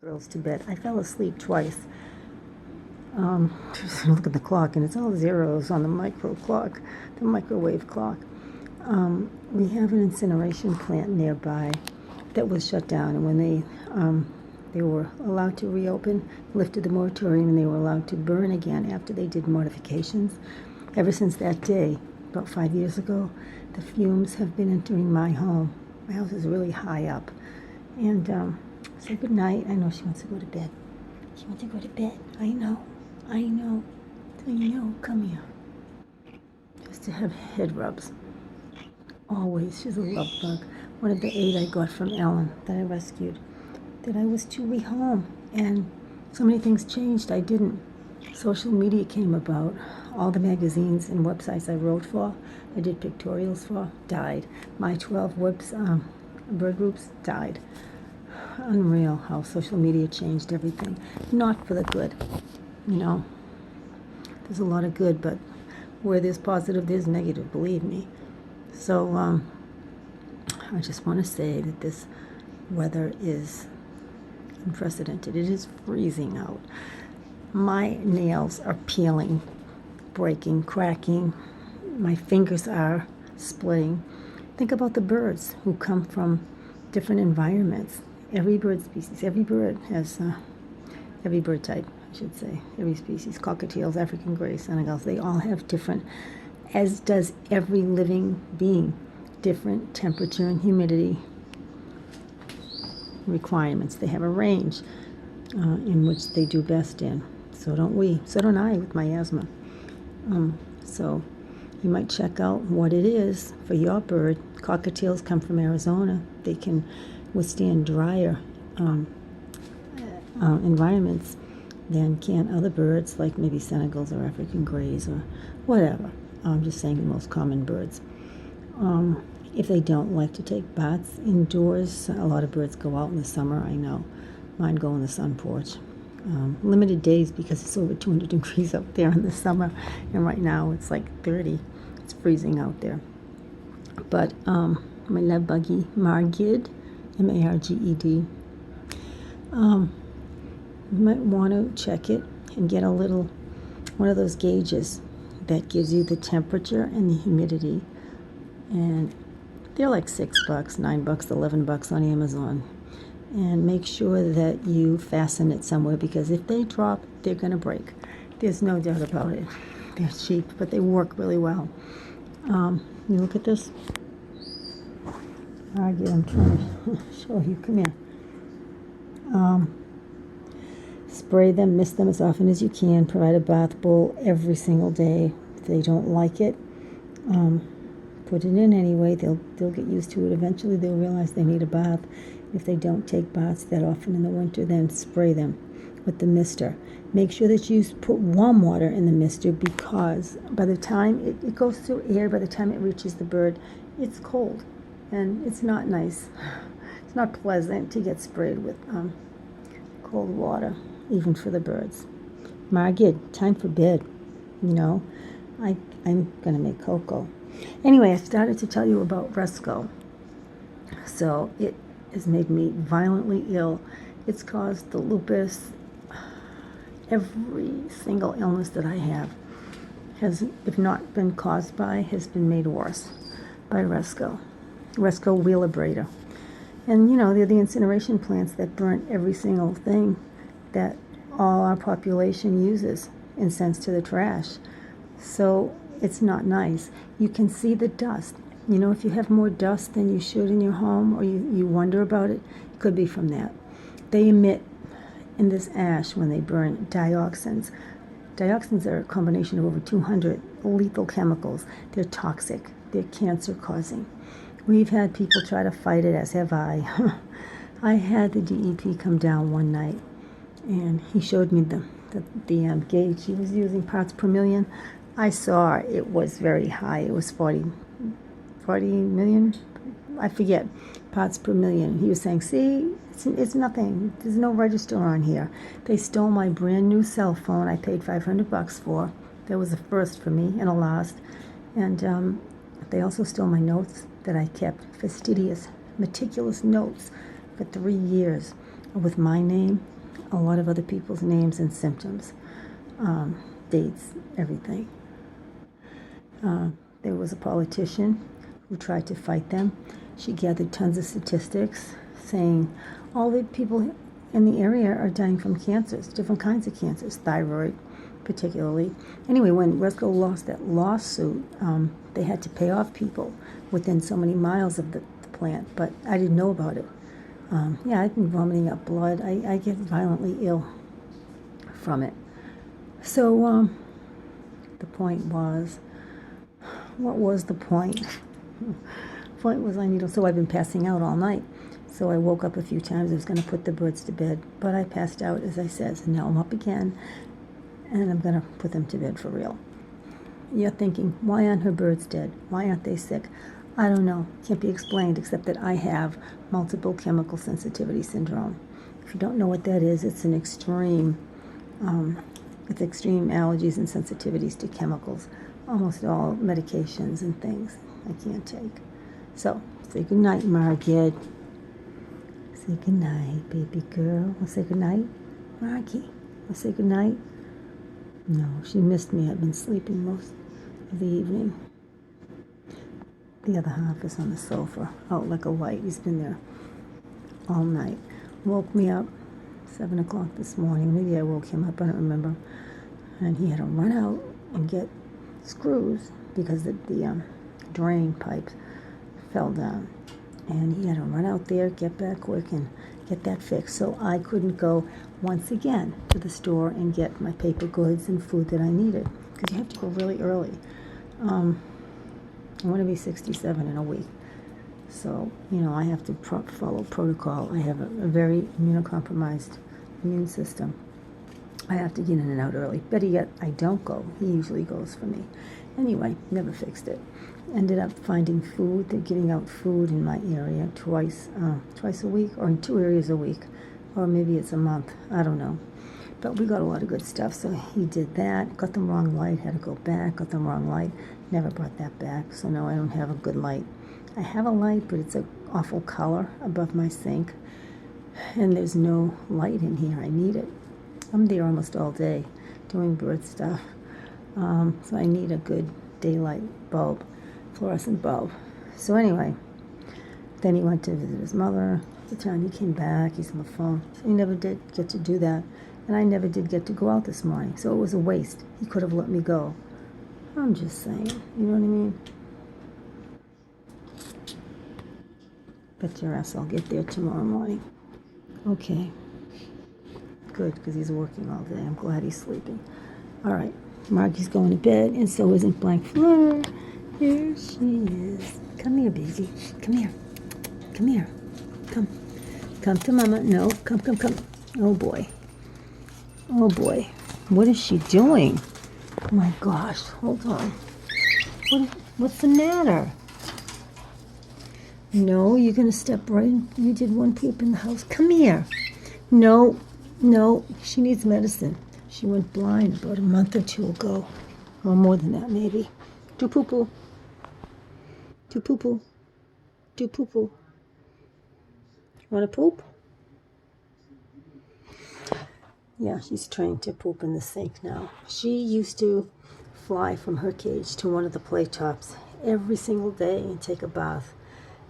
girls to bed. I fell asleep twice. Just look at the clock, and it's all zeros on the microwave clock. We have an incineration plant nearby that was shut down, and when they were allowed to reopen, lifted the moratorium, and they were allowed to burn again after they did modifications. Ever since that day, about 5 years ago, the fumes have been entering my home. My house is really high up. And say good night. I know she wants to go to bed. She wants to go to bed. I know. Come here. Just to have head rubs. Always. She's a love bug. One of the 8 I got from Ellen that I rescued. That I was to rehome. And so many things changed. I didn't. Social media came about. All the magazines and websites I wrote for, I did pictorials for, died. My 12 bird groups died. Unreal how social media changed everything. Not for the good. There's a lot of good, but where there's positive, there's negative, believe me. So I just want to say that this weather is unprecedented. It is freezing out. My nails are peeling, breaking, cracking. My fingers are splitting. Think about the birds who come from different environments. Every bird species, every bird has, every bird type, I should say, every species, cockatiels, African gray, senegals, they all have different, as does every living being, different temperature and humidity requirements. They have a range in which they do best in. So don't we. So don't I with my asthma. So you might check out what it is for your bird. Cockatiels come from Arizona. They can withstand drier environments than can other birds, like maybe senegals or African grays or whatever. I'm just saying the most common birds. If they don't like to take baths indoors, a lot of birds go out in the summer, I know. Mine go on the sun porch. Limited days because it's over 200 degrees out there in the summer, and right now it's like 30. It's freezing out there. But my love buggy, Margid, M-A-R-G-E-D, you might want to check it and get one of those gauges that gives you the temperature and the humidity. And they're like $6, $9, $11 on Amazon. And make sure that you fasten it somewhere, because if they drop, they're going to break. There's no doubt about it. They're cheap, but they work really well. You look at this. I'm trying to show you. Come here. Spray them, mist them as often as you can. Provide a bath bowl every single day. If they don't like it, put it in anyway. They'll get used to it. Eventually, they'll realize they need a bath. If they don't take baths that often in the winter, then spray them with the mister. Make sure that you put warm water in the mister, because by the time it goes through air, by the time it reaches the bird, it's cold. And it's not nice. It's not pleasant to get sprayed with cold water, even for the birds. Margid, time for bed. I'm going to make cocoa. Anyway, I started to tell you about Resco. So it has made me violently ill. It's caused the lupus. Every single illness that I have has, if not been caused by, has been made worse by Resco. Resco Wheelabrator. And, they're the incineration plants that burn every single thing that all our population uses and sends to the trash. So it's not nice. You can see the dust. If you have more dust than you should in your home, or you wonder about it, it could be from that. They emit in this ash, when they burn, dioxins. Dioxins are a combination of over 200 lethal chemicals. They're toxic. They're cancer-causing. We've had people try to fight it, as have I. I had the DEP come down one night, and he showed me the gauge he was using, parts per million. I saw it was very high. It was 40 million, I forget, parts per million. He was saying, see, it's nothing. There's no register on here. They stole my brand new cell phone I paid $500 for. That was a first for me and a last. And they also stole my notes that I kept, fastidious, meticulous notes for 3 years. with my name, a lot of other people's names and symptoms, dates, everything. There was a politician who tried to fight them. She gathered tons of statistics saying all the people in the area are dying from cancers, different kinds of cancers, thyroid particularly. Anyway, when Resco lost that lawsuit, they had to pay off people within so many miles of the plant, but I didn't know about it. Yeah, I've been vomiting up blood. I get violently ill from it. So the point was, what was the point? Point was so I've been passing out all night. So I woke up a few times. I was going to put the birds to bed, but I passed out, as I said. So now I'm up again, and I'm going to put them to bed for real. You're thinking, why aren't her birds dead? Why aren't they sick? I don't know. Can't be explained except that I have multiple chemical sensitivity syndrome. If you don't know what that is, it's an extreme, it's extreme allergies and sensitivities to chemicals. Almost all medications and things I can't take. So, say goodnight, Margit. Say goodnight, baby girl. I'll say goodnight, Margie. I'll say goodnight. No, she missed me. I've been sleeping most of the evening. The other half is on the sofa, out like a light. He's been there all night. Woke me up 7 o'clock this morning. Maybe I woke him up, I don't remember. And he had to run out and get screws because the drain pipes fell down. And he had to run out there, get back quick, and get that fixed. So I couldn't go once again to the store and get my paper goods and food that I needed, because you have to go really early. I want to be 67 in a week. So, I have to follow protocol. I have a very immunocompromised immune system. I have to get in and out early. Better yet, I don't go. He usually goes for me. Anyway, never fixed it. Ended up finding food. They're giving out food in my area twice a week, or in 2 areas a week, or maybe it's a month. I don't know. But we got a lot of good stuff, so he did that. Got the wrong light, had to go back. Got the wrong light, never brought that back. So now I don't have a good light. I have a light, but it's an awful color above my sink, and there's no light in here. I need it. I'm there almost all day doing bird stuff, so I need a good daylight bulb, fluorescent bulb. So anyway, then he went to visit his mother. The time he came back, he's on the phone. So he never did get to do that, and I never did get to go out this morning, so it was a waste. He could have let me go. I'm just saying, you know what I mean? Bet your ass I'll get there tomorrow morning. Okay. Good, because he's working all day. I'm glad he's sleeping. All right. Margie's going to bed, and so isn't Blank Fleur. Here she is. Come here, baby. Come here. Come here. Come. Come to Mama. No. Come. Oh, boy. Oh, boy. What is she doing? Oh, my gosh. Hold on. What's the matter? No, you're going to step right in. You did one poop in the house. Come here. No, she needs medicine. She went blind about a month or two ago. Or more than that, maybe. Do poo-poo. Do poo-poo. Do poo-poo. Want to poop? Yeah, she's trained to poop in the sink now. She used to fly from her cage to one of the play tops every single day and take a bath.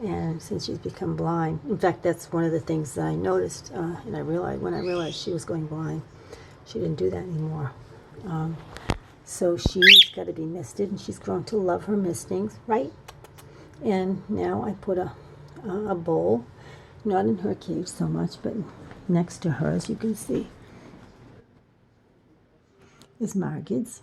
And since she's become blind, in fact, that's one of the things that I noticed, and when I realized she was going blind, she didn't do that anymore. So she's got to be misted, and she's grown to love her mistings, right? And now I put a bowl, not in her cage so much, but next to her, as you can see, is Margit's.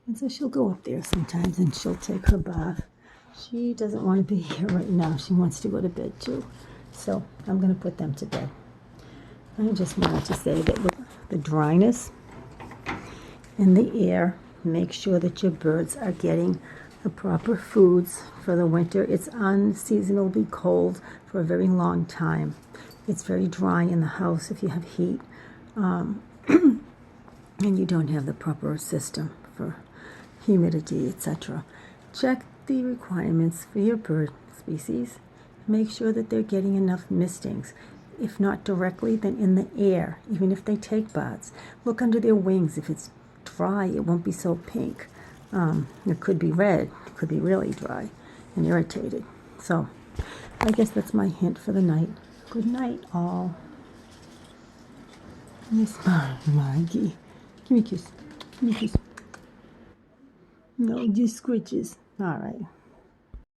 And so she'll go up there sometimes, and she'll take her bath. She doesn't want to be here right now. She wants to go to bed too. So I'm going to put them to bed. I just wanted to say that with the dryness in the air, make sure that your birds are getting the proper foods for the winter. It's unseasonably cold for a very long time. It's very dry in the house if you have heat, and you don't have the proper system for humidity, etc. Check the requirements for your bird species. Make sure that they're getting enough mistings. if not directly, then in the air, even if they take baths. Look under their wings. If it's dry, it won't be so pink. It could be red. It could be really dry and irritated. So I guess that's my hint for the night. Good night, all. Yes, Maggie. Give me a kiss. Give me a kiss. No, just scritches. All right.